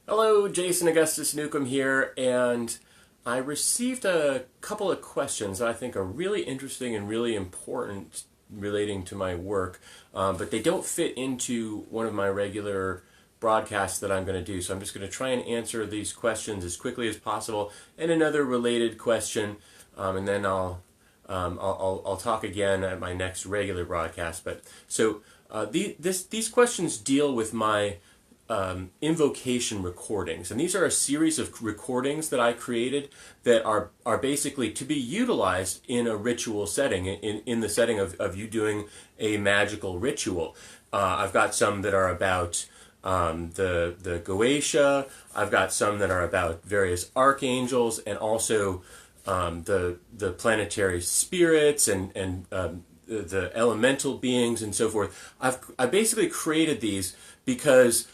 Hello, Jason Augustus Newcomb here, and I received a couple of questions that I think are really interesting and really important relating to my work, but they don't fit into one of my regular broadcasts that I'm going to do. So I'm just going to try and answer these questions as quickly as possible, and another related question, and then I'll talk again at my next regular broadcast. But so these questions deal with my invocation recordings, and these are a series of recordings that I created that are basically to be utilized in a ritual setting, in the setting of you doing a magical ritual. I've got some that are about the Goetia. I've got some that are about various archangels, and also the planetary spirits and the elemental beings and so forth. I basically created these because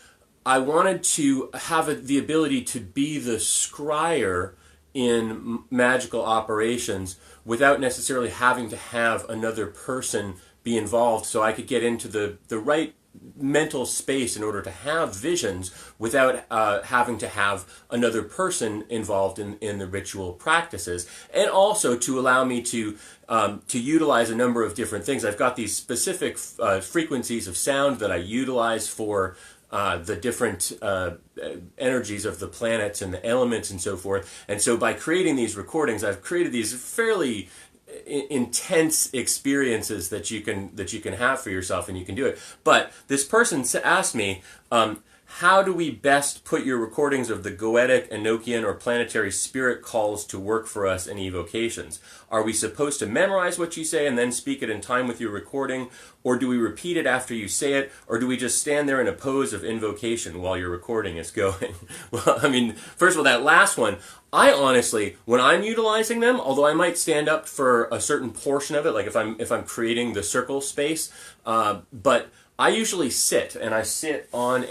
I wanted to have the ability to be the scryer in magical operations without necessarily having to have another person be involved, so I could get into the right mental space in order to have visions without having to have another person involved in the ritual practices, and also to allow me to utilize a number of different things. I've got these specific frequencies of sound that I utilize for the different energies of the planets and the elements and so forth. And so by creating these recordings, I've created these fairly intense experiences that you can have for yourself, and you can do it. But this person asked me, how do we best put your recordings of the Goetic, Enochian, or planetary spirit calls to work for us in evocations? Are we supposed to memorize what you say and then speak it in time with your recording? Or do we repeat it after you say it? Or do we just stand there in a pose of invocation while your recording is going? Well, I mean, first of all, that last one, I honestly, when I'm utilizing them, although I might stand up for a certain portion of it, like if I'm creating the circle space, but I usually sit, and I sit on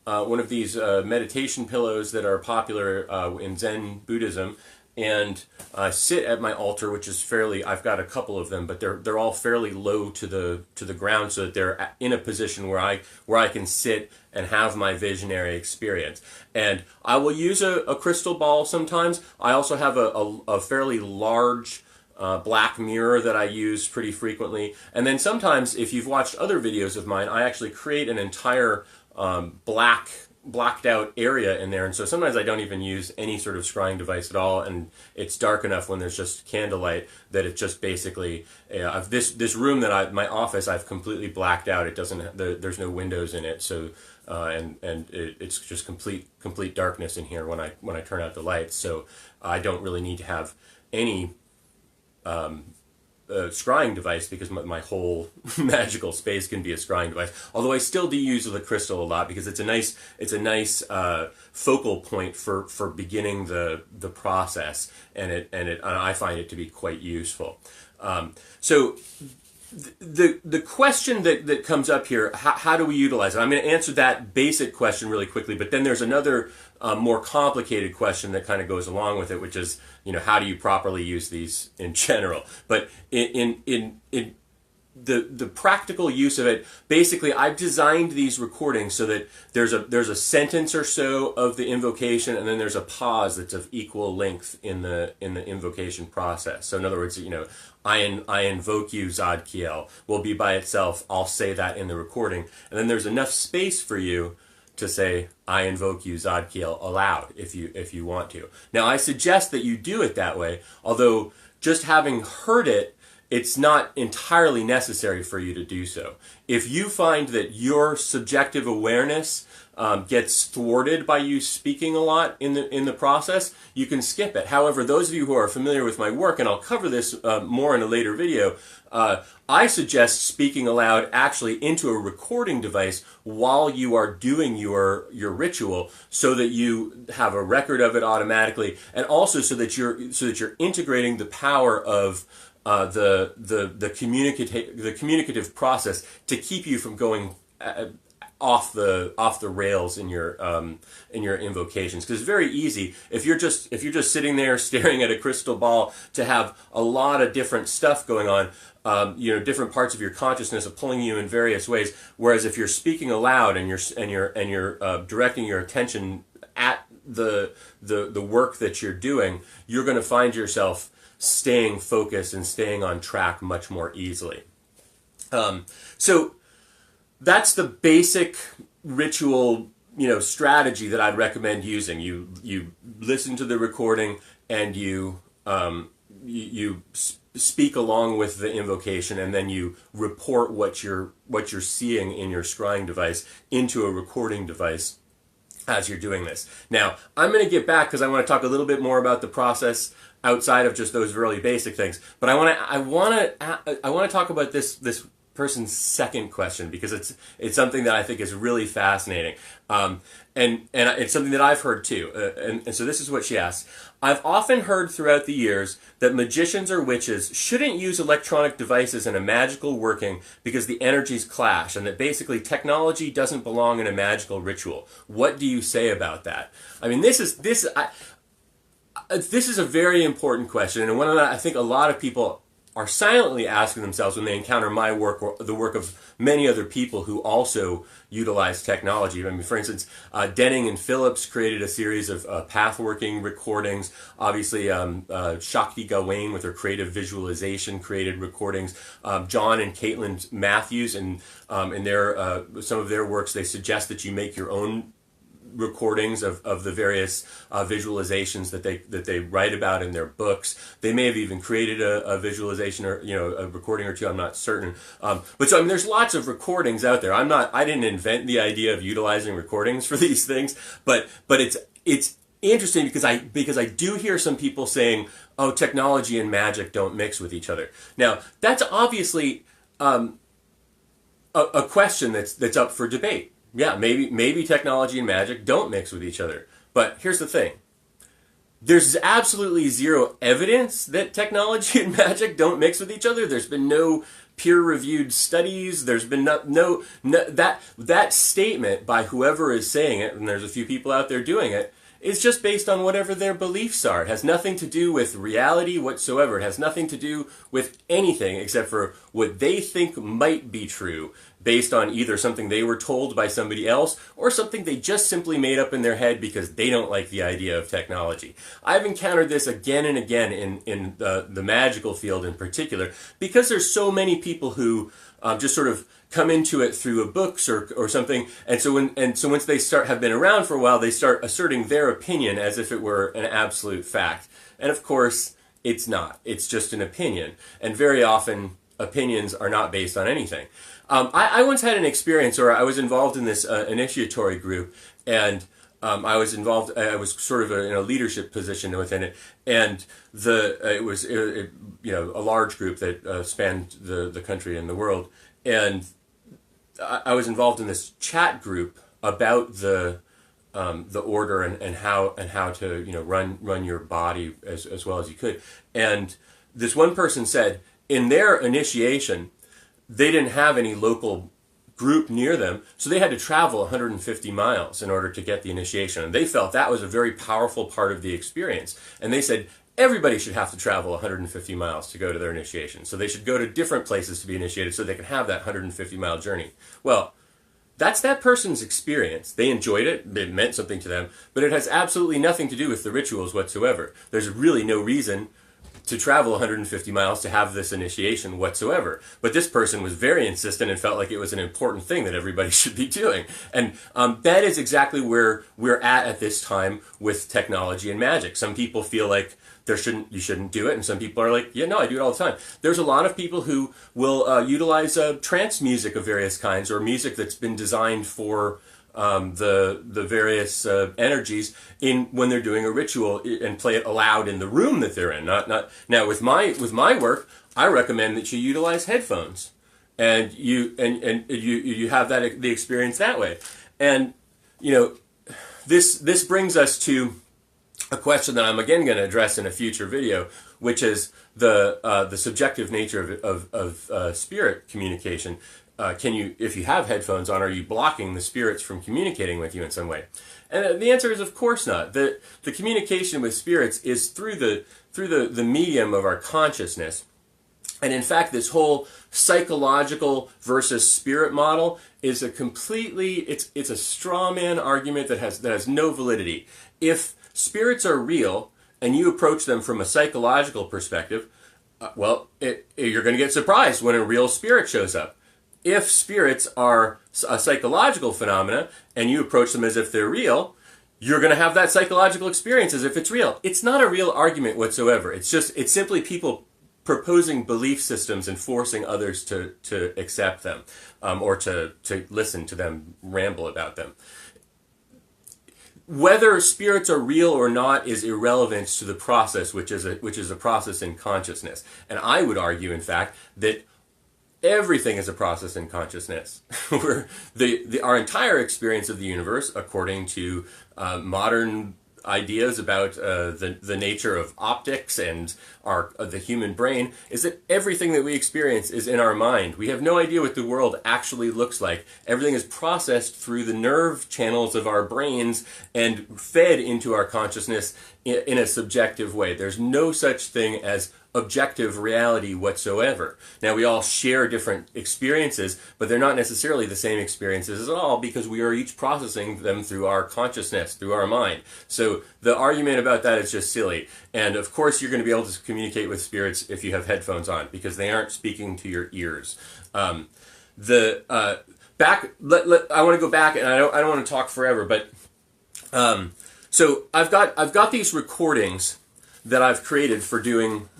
one of these meditation pillows that are popular in Zen Buddhism, and I sit at my altar, which is fairly, I've got a couple of them, but they're all fairly low to the ground, so that they're in a position where I can sit and have my visionary experience. And I will use a crystal ball sometimes. I also have a fairly large black mirror that I use pretty frequently. And then sometimes, if you've watched other videos of mine, I actually create an entire blacked out area in there, and so sometimes I don't even use any sort of scrying device at all, and it's dark enough when there's just candlelight that it just basically this room that my office, I've completely blacked out. It doesn't there's no windows in it, so it's just complete darkness in here when I turn out the lights, so I don't really need to have any scrying device, because my whole magical space can be a scrying device. Although I still do use the crystal a lot, because it's a nice focal point for beginning the process, and I find it to be quite useful. So the question that comes up here, how do we utilize it? I'm going to answer that basic question really quickly, but then there's another more complicated question that kind of goes along with it, which is, how do you properly use these in general? But in the practical use of it, basically, I've designed these recordings so that there's a sentence or so of the invocation, and then there's a pause that's of equal length in the invocation process. So in other words, I invoke you, Zadkiel, will be by itself. I'll say that in the recording, and then there's enough space for you to say, I invoke you, Zadkiel, aloud, if you want to. Now, I suggest that you do it that way, although just having heard it, it's not entirely necessary for you to do so. If you find that your subjective awareness gets thwarted by you speaking a lot in the process, you can skip it. However, those of you who are familiar with my work, and I'll cover this more in a later video, I suggest speaking aloud actually into a recording device while you are doing your ritual, so that you have a record of it automatically, and also so that you're integrating the power of the communicative process to keep you from going off the rails in your invocations, because it's very easy if you're just sitting there staring at a crystal ball to have a lot of different stuff going on. Different parts of your consciousness are pulling you in various ways. Whereas if you're speaking aloud and you're directing your attention at the work that you're doing, you're going to find yourself staying focused and staying on track much more easily. So that's the basic ritual, strategy that I'd recommend using. You listen to the recording and you speak along with the invocation, and then you report what you're seeing in your scrying device into a recording device as you're doing this. Now, I'm going to get back because I want to talk a little bit more about the process outside of just those really basic things. But I want to talk about this person's second question, because it's something that I think is really fascinating, and it's something that I've heard too. And so this is what she asked: I've often heard throughout the years that magicians or witches shouldn't use electronic devices in a magical working because the energies clash, and that basically technology doesn't belong in a magical ritual. What do you say about that? I mean, this is a very important question, and one that I think a lot of people are silently asking themselves when they encounter my work or the work of many other people who also utilize technology. I mean, for instance, Denning and Phillips created a series of pathworking recordings. Obviously, Shakti Gawain with her creative visualization created recordings. John and Caitlin Matthews and in their some of their works, they suggest that you make your own recordings of the various visualizations that they write about in their books. They may have even created a visualization or a recording or two. I'm not certain. But so I mean, there's lots of recordings out there. I didn't invent the idea of utilizing recordings for these things, but it's interesting because I do hear some people saying, "Oh, technology and magic don't mix with each other." Now, that's obviously a question that's up for debate. Yeah, maybe technology and magic don't mix with each other. But here's the thing. There's absolutely zero evidence that technology and magic don't mix with each other. There's been no peer-reviewed studies. There's been no that statement by whoever is saying it, and there's a few people out there doing it, is just based on whatever their beliefs are. It has nothing to do with reality whatsoever. It has nothing to do with anything except for what they think might be true based on either something they were told by somebody else or something they just simply made up in their head because they don't like the idea of technology. I've encountered this again and again in the magical field in particular, because there's so many people who just sort of come into it through books or something, and so once they have been around for a while, they start asserting their opinion as if it were an absolute fact. And of course, it's not. It's just an opinion, and very often opinions are not based on anything. I once had an experience where I was involved in this initiatory group, and I was sort of in a leadership position within it, and it was a large group that spanned the country and the world, and I was involved in this chat group about the order and how to run your body as well as you could. And this one person said in their initiation they didn't have any local group near them, so they had to travel 150 miles in order to get the initiation. And they felt that was a very powerful part of the experience. And they said everybody should have to travel 150 miles to go to their initiation. So they should go to different places to be initiated so they can have that 150-mile journey. Well, that's that person's experience. They enjoyed it. It meant something to them. But it has absolutely nothing to do with the rituals whatsoever. There's really no reason to travel 150 miles to have this initiation whatsoever. But this person was very insistent and felt like it was an important thing that everybody should be doing. And that is exactly where we're at this time with technology and magic. Some people feel like you shouldn't do it, and some people are like, yeah, no, I do it all the time. There's a lot of people who will utilize trance music of various kinds, or music that's been designed for the various energies when they're doing a ritual, and play it aloud in the room that they're in. Not now with my work, I recommend that you utilize headphones, and you have the experience that way. And this brings us to a question that I'm again going to address in a future video, which is the subjective nature of spirit communication. can you, if you have headphones on, are you blocking the spirits from communicating with you in some way? And the answer is, of course not. The communication with spirits is through the medium of our consciousness. And in fact, this whole psychological versus spirit model is a completely, it's a straw man argument that has no validity. If spirits are real and you approach them from a psychological perspective, you're going to get surprised when a real spirit shows up. If spirits are a psychological phenomena and you approach them as if they're real, you're going to have that psychological experience as if it's real. It's not a real argument whatsoever. It's simply people proposing belief systems and forcing others to accept them, or to listen to them ramble about them. Whether spirits are real or not is irrelevant to the process, which is a process in consciousness. And I would argue, in fact, that everything is a process in consciousness. Our entire experience of the universe, according to modern ideas about the nature of optics and the human brain, is that everything that we experience is in our mind. We have no idea what the world actually looks like. Everything is processed through the nerve channels of our brains and fed into our consciousness in a subjective way. There's no such thing as objective reality whatsoever. Now, we all share different experiences, but they're not necessarily the same experiences at all, because we are each processing them through our consciousness, through our mind. So the argument about that is just silly. And of course, you're going to be able to communicate with spirits if you have headphones on, because they aren't speaking to your ears. I want to go back, and I don't want to talk forever, but so I've got these recordings that I've created for doing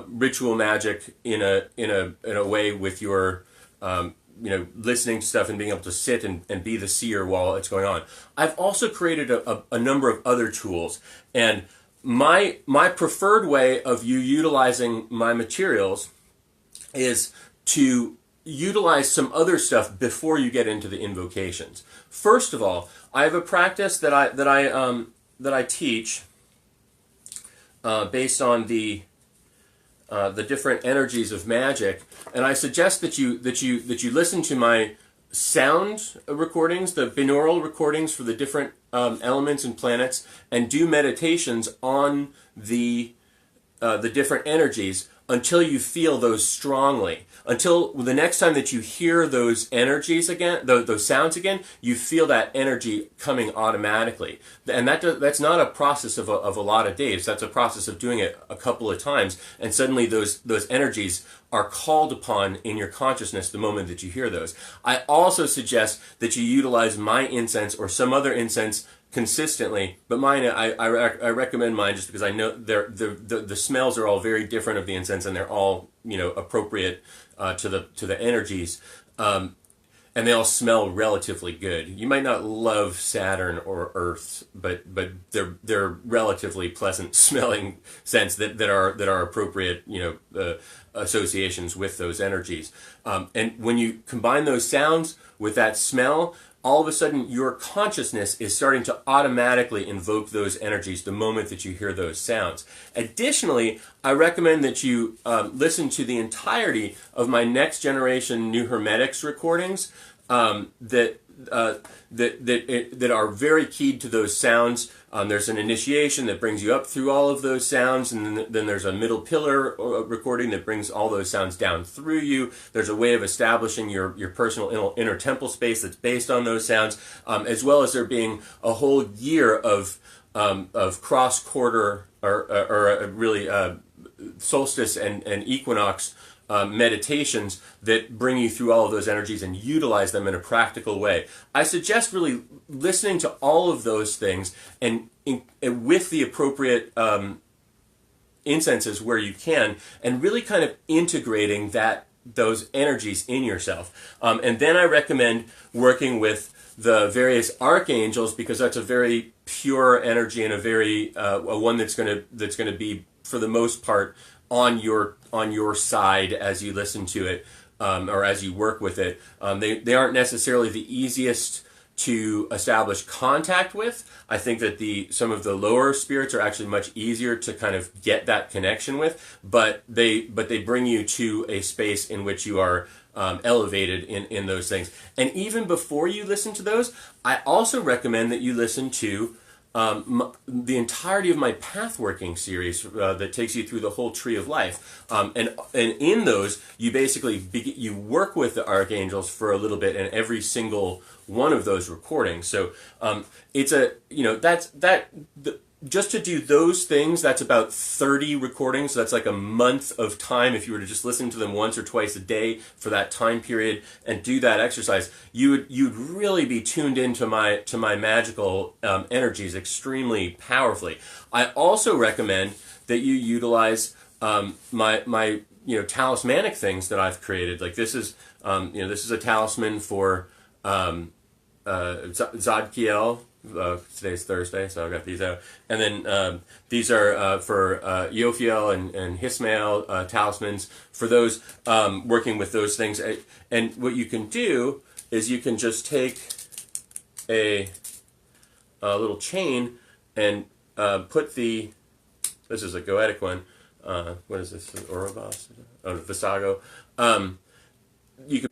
ritual magic in a way with your listening to stuff and being able to sit and be the seer while it's going on. I've also created a number of other tools, and my preferred way of you utilizing my materials is to utilize some other stuff before you get into the invocations. First of all, I have a practice that I teach based on the different energies of magic, and I suggest that you listen to my sound recordings, the binaural recordings for the different elements and planets, and do meditations on the different energies until you feel those strongly. Until the next time that you hear those energies again, those sounds again, you feel that energy coming automatically. And that's not a process of a lot of days. That's a process of doing it a couple of times, and suddenly those energies are called upon in your consciousness the moment that you hear those. I also suggest that you utilize my incense or some other incense consistently, but mine, I recommend mine just because I know the smells are all very different of the incense, and they're all appropriate to the energies, and they all smell relatively good. You might not love Saturn or Earth, but they're relatively pleasant smelling scents that are appropriate associations with those energies. And when you combine those sounds with that smell, all of a sudden your consciousness is starting to automatically invoke those energies the moment that you hear those sounds. Additionally, I recommend that you listen to the entirety of my next generation New Hermetics recordings that are very keyed to those sounds. There's an initiation that brings you up through all of those sounds, and then there's a middle pillar recording that brings all those sounds down through you. There's a way of establishing your personal inner temple space that's based on those sounds, as well as there being a whole year of cross-quarter or really solstice and equinox meditations that bring you through all of those energies and utilize them in a practical way. I suggest really listening to all of those things and with the appropriate incenses where you can, and really kind of integrating those energies in yourself. And then I recommend working with the various archangels, because that's a very pure energy and a very one that's going to be, for the most part, on your side as you listen to it, or as you work with it. They aren't necessarily the easiest to establish contact with. I think that some of the lower spirits are actually much easier to kind of get that connection with, but they bring you to a space in which you are elevated in those things. And even before you listen to those, I also recommend that you listen to the entirety of my pathworking series that takes you through the whole tree of life, and in those you basically you work with the archangels for a little bit in every single one of those recordings. So it's just to do those things, that's about 30 recordings. So that's like a month of time. If you were to just listen to them once or twice a day for that time period and do that exercise, you'd really be tuned into my magical energies extremely powerfully. I also recommend that you utilize my talismanic things that I've created. Like this is this is a talisman for Zadkiel. Today's Thursday, so I've got these out. And then these are for Yophiel and Hismael talismans for those working with those things. And what you can do is you can just take a little chain and put this is a Goetic one. What is this? Orobas? Oh, Visago. You can